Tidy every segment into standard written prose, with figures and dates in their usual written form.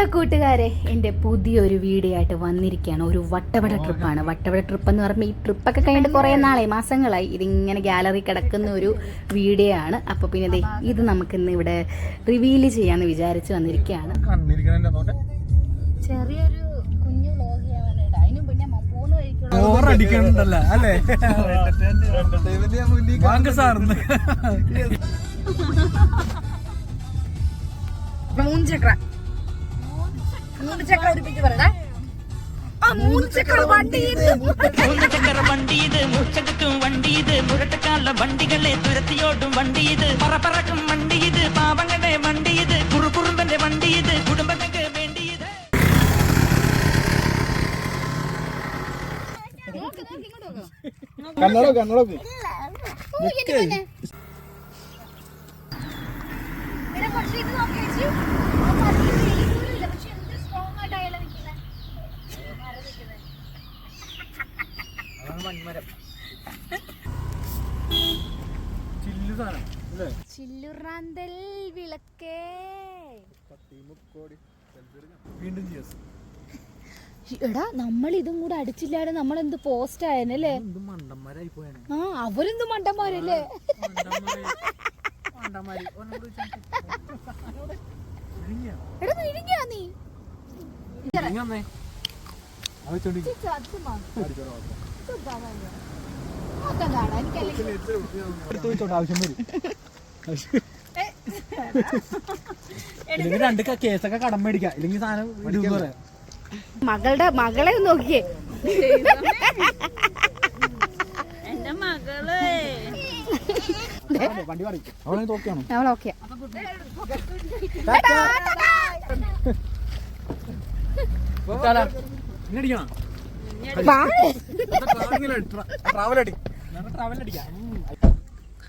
Hello കൂട്ടുകാരെ, എൻ്റെ പുതിയൊരു വീഡിയോ ആയിട്ട് വന്നിരിക്കുകയാണ്. ഒരു വട്ടവട ട്രിപ്പാണ്. വട്ടവട ട്രിപ്പ് എന്ന് പറയുമ്പോൾ ഈ ട്രിപ്പൊക്കെ കഴിഞ്ഞിട്ട് കുറേ നാളായി, മാസങ്ങളായി ഇതിങ്ങനെ ഗാലറി കിടക്കുന്ന ഒരു വീഡിയോ ആണ്. അപ്പോൾ പിന്നെ ഇത് നമുക്കിന്ന് ഇവിടെ റിവീൽ ചെയ്യാമെന്ന് വിചാരിച്ച് വന്നിരിക്കുകയാണ്. ചെറിയൊരു കുഞ്ഞു വ്ലോഗ് ചെയ്യാനായിട്ട് അതിനും പിന്നെ മൂന്ന് മൂന്ന് ചക്ര ഒടിപ്പിച്ച് പറയണേ. മൂന്ന് ചക്ര വണ്ടി വണ്ടി ഇത് മുച്ചകത്തും വണ്ടി ഇത് മുരട്ടക്കാല വണ്ടികളെ തുരത്തിയോടും വണ്ടി ഇത് പറപ്പറക്കും വണ്ടി ഇത് പാവങ്ങളുടെ വണ്ടി ഇത് കുറുകുറുമ്പന്റെ വണ്ടി ഇത് കുടുംബങ്ങൾക്ക് വേണ്ടി ഇത്. ചില്ലുറാന്തൽ വിളക്കേ. എടാ, നമ്മൾ ഇതും കൂടെ അടിച്ചില്ലാതെ നമ്മളെന്ത് പോസ്റ്റ് ആയനല്ലേ. ആ, അവരെന്ത് മണ്ടന്മാരല്ലേ. എടാ നിഴിഞ്ഞാ നീ രണ്ട് കേസൊക്കെ കടം മേടിക്കാം, ഇല്ലെങ്കിൽ സാധനം പറയാം. മകളെ നോക്കിയേ, എന്റെ മകള് വണ്ടി പറയും അവളെ നോക്കിയാണോ? അവളോക്കെ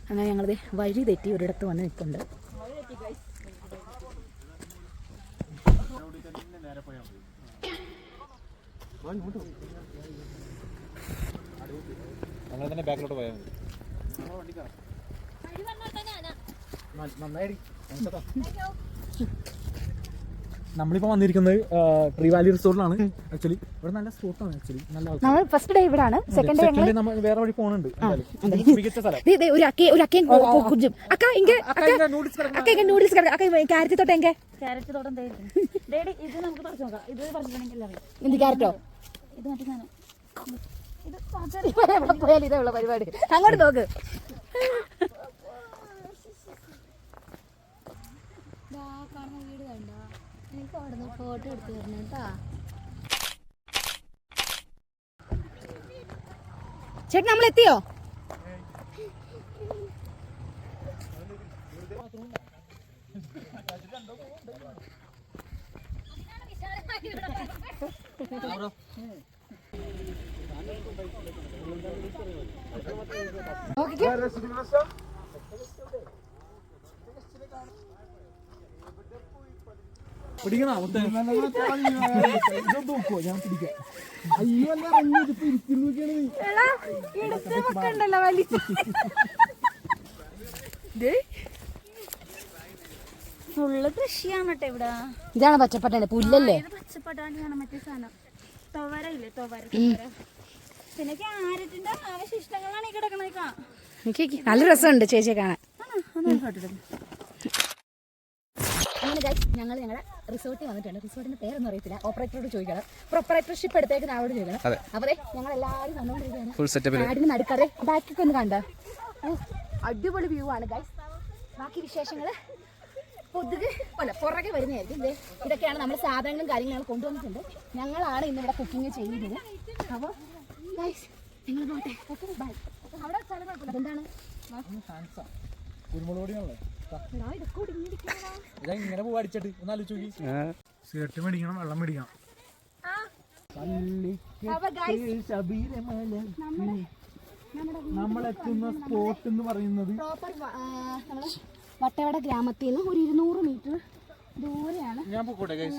അങ്ങനെ ഞങ്ങളത് വഴി തെറ്റി ഒരിടത്ത് വന്ന് നിൽക്കുന്നുണ്ട്. അങ്ങനെ തന്നെ ബാക്കിലോട്ട് പോയാൽ മതി. നന്നായി. നമ്മളിപ്പോ വന്നിരിക്കുന്നത് ട്രീ വാലി റിസോർട്ടിലാണ്. ആക്ച്വലി ഇവിടെ നല്ല സ്പോട്ടാണ്. ആക്ച്വലി നല്ല ഫസ്റ്റ് ഡേ ഇവിടാണ്. സെക്കൻഡ് ഡേ നമ്മൾ വേറെ വഴി പോകുന്നുണ്ട്. മികച്ച സ്ഥലം. ക്യാരറ്റ് തോട്ടം ഇത് നമുക്ക് പറിച്ചു നോക്കാം. ഇത് പറിച്ചിട്ടുണ്ടെങ്കിൽ അറിയാം. എന്ത് ക്യാരറ്റോ? ഇത് മറ്റേ സാധനം. എവിടെ പോയാലും ഇതേ ഉള്ള പരിപാടി. അങ്ങോട്ട് നോക്ക്. വീട് കണ്ടോ? എനിക്ക് അവിടെ ഫോട്ടോ എടുത്ത് തരണം കേട്ടാ. ചേട്ടൻ നമ്മൾ എത്തിയോ? പിടിക്കണോ? നോക്കുവോ? ഞാൻ പിടിക്കാം. അയ്യോ അല്ല, ഫുള്ള് കൃഷിയാണ് കേട്ടോ ഇവിടെ. ഇതാണ് പച്ചപ്പട്ടാണ്, പുല്ലല്ലേ? പച്ചപ്പട്ടാണിയാണ് മറ്റേ സാധനം. തൊവരയില്ലേ, തൊവര. പിന്നെ ക്യാരറ്റിന്റെ അവശിഷ്ടങ്ങളാണ് ഈ കിടക്കണേക്കാ. നല്ല രസമുണ്ട് ചേച്ചിയെ കാണാൻ. അങ്ങനെ ഞങ്ങൾ ഞങ്ങളുടെ റിസോർട്ടിൽ വന്നിട്ടുണ്ട്. റിസോർട്ടിന്റെ പേരൊന്നും അറിയത്തില്ല, ഓപ്പറേറ്ററോട് ചോദിക്കണം. പ്രൊപ്പറേറ്റർഷിപ്പ് എടുത്തേക്കുന്ന ആളോട് ചോദിക്കണം. അപ്പോൾ ഞങ്ങൾ എല്ലാവരും വന്നുകൊണ്ടിരിക്കുകയാണ്. കാടിന് നടുക്കാതെ ബാക്കൊക്കെ ഒന്ന് കണ്ടോ? അടിപൊളി വ്യൂ ആണ് ഗൈസ്. ബാക്കി വിശേഷങ്ങൾ പുറകെ വരുന്നതായിരിക്കും. ഇതൊക്കെയാണ് നമ്മൾ സാധനങ്ങളും കാര്യങ്ങളും കൊണ്ടുവന്നിട്ടുണ്ട്. ഞങ്ങളാണ് ഇന്നിവിടെ കുക്കിംഗ് ചെയ്യുന്നത്. അപ്പോൾ ഗൈസ് നിങ്ങൾ പോട്ടെ. അവിടെ എന്താണ് ഇങ്ങനെ പോവാ അടിച്ചിട്ട് ഒന്ന് ആലോചിച്ച് നോക്കി. സിഗരറ്റ് മേടിക്കണം, വെള്ളം മേടിക്കണം. നമ്മളെത്തുന്ന സ്പോട്ട് എന്ന് പറയുന്നത് വട്ടവട ഗ്രാമത്തിൽ നിന്ന് ഒരു 200 മീറ്റർ ദൂരെയാണ്. ഞാൻ പോക്കോട്ടെ ഗൈസ്.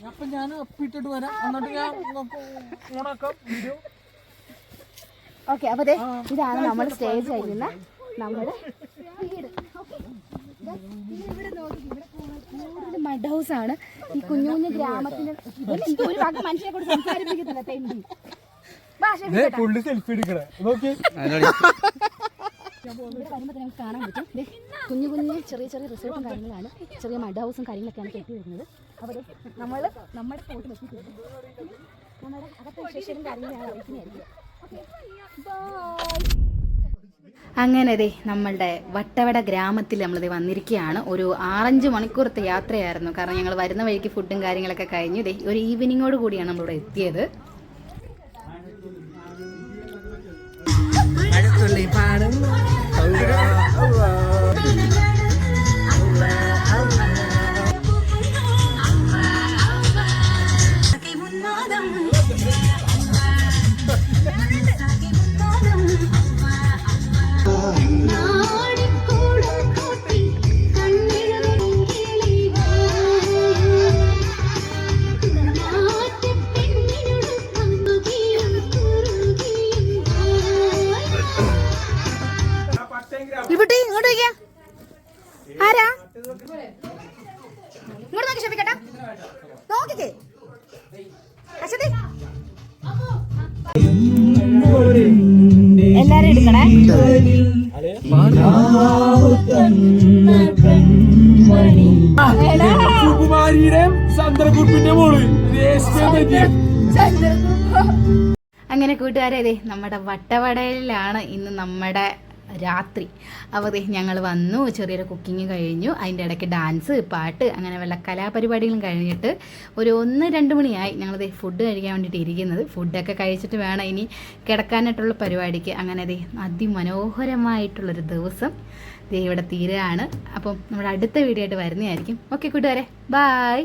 അപ്പൊ ഞാൻ അപ്പിട്ടിട്ട് വരാം. എന്നിട്ട് ഞാൻ ഓണാക്കാം വീഡിയോ. ഓക്കെ, അപ്പൊ ഇതാണ് നമ്മൾ സ്റ്റേ ചെയ്യുന്ന നമ്മുടെ വീട്. ഓക്കെ, ഇവിടെ നോക്കി, ഇവിടെ കൂടുതൽ മഡ് ഹൗസ് ആണ്. ഈ കുഞ്ഞു കുഞ്ഞു ഗ്രാമത്തിന്റെ എനിക്ക് ഒരു വാക്ക് മനുഷ്യനെ കൂടെ സംസാരിപ്പിക്കത്തില്ല. തെണ്ടി സെൽഫി എടുക്കണേ നോക്കി. ഇവിടെ വരുമ്പോൾ നമുക്ക് കാണാൻ പറ്റും കുഞ്ഞു കുഞ്ഞു ചെറിയ ചെറിയ റിസോർട്ടും കാര്യങ്ങളാണ്, ചെറിയ മഡ് ഹൗസും കാര്യങ്ങളൊക്കെയാണ് കെട്ടി വരുന്നത്. അപ്പോൾ നമ്മൾ നമ്മുടെ ഫോട്ടോ വെച്ചിട്ടുണ്ട്. നമ്മുടെ അകത്തെ വിശേഷങ്ങളും കാര്യങ്ങളാണ് അറിയിക്കുന്നതായിരിക്കും. അങ്ങനെ നമ്മളുടെ വട്ടവട ഗ്രാമത്തിൽ നമ്മളിത് വന്നിരിക്കുകയാണ്. ഒരു 6-5 മണിക്കൂറത്തെ യാത്രയായിരുന്നു. കാരണം ഞങ്ങൾ വരുന്ന വഴിക്ക് ഫുഡും കാര്യങ്ങളൊക്കെ കഴിഞ്ഞു ഒരു ഈവനിങ്ങോട് കൂടിയാണ് നമ്മളിവിടെ എത്തിയത്. ഇവിടെ ഇങ്ങോട്ട് നോക്കിയാ ആരാ ഇങ്ങോട്ട് നോക്കി ക്ഷമിക്കട്ടാ നോക്കിക്കേ എല്ലാരും എടുക്കണേ. അങ്ങനെ കൂട്ടുകാരെ നമ്മുടെ വട്ടവടയിലാണ് ഇന്ന് നമ്മുടെ രാത്രി. അപ്പോൾ ഞങ്ങൾ വന്നു, ചെറിയൊരു കുക്കിങ് കഴിഞ്ഞു, അതിൻ്റെ ഇടയ്ക്ക് ഡാൻസ്, പാട്ട്, അങ്ങനെ വല്ല കലാപരിപാടികളും കഴിഞ്ഞിട്ട് ഒരു 1-2 മണിയായി ഞങ്ങൾ ഫുഡ് കഴിക്കാൻ വേണ്ടിയിട്ട് ഇരിക്കുന്നത്. ഫുഡൊക്കെ കഴിച്ചിട്ട് വേണം ഇനി കിടക്കാനായിട്ടുള്ള പരിപാടിക്ക്. അങ്ങനെ അതിമനോഹരമായിട്ടുള്ളൊരു ദിവസം ഇവിടെ തീരുകയാണ്. അപ്പം നമ്മുടെ അടുത്ത വീഡിയോ ആയിട്ട് വരുന്നതായിരിക്കും. ഓക്കെ കൂട്ടുകാരെ, ബായ്.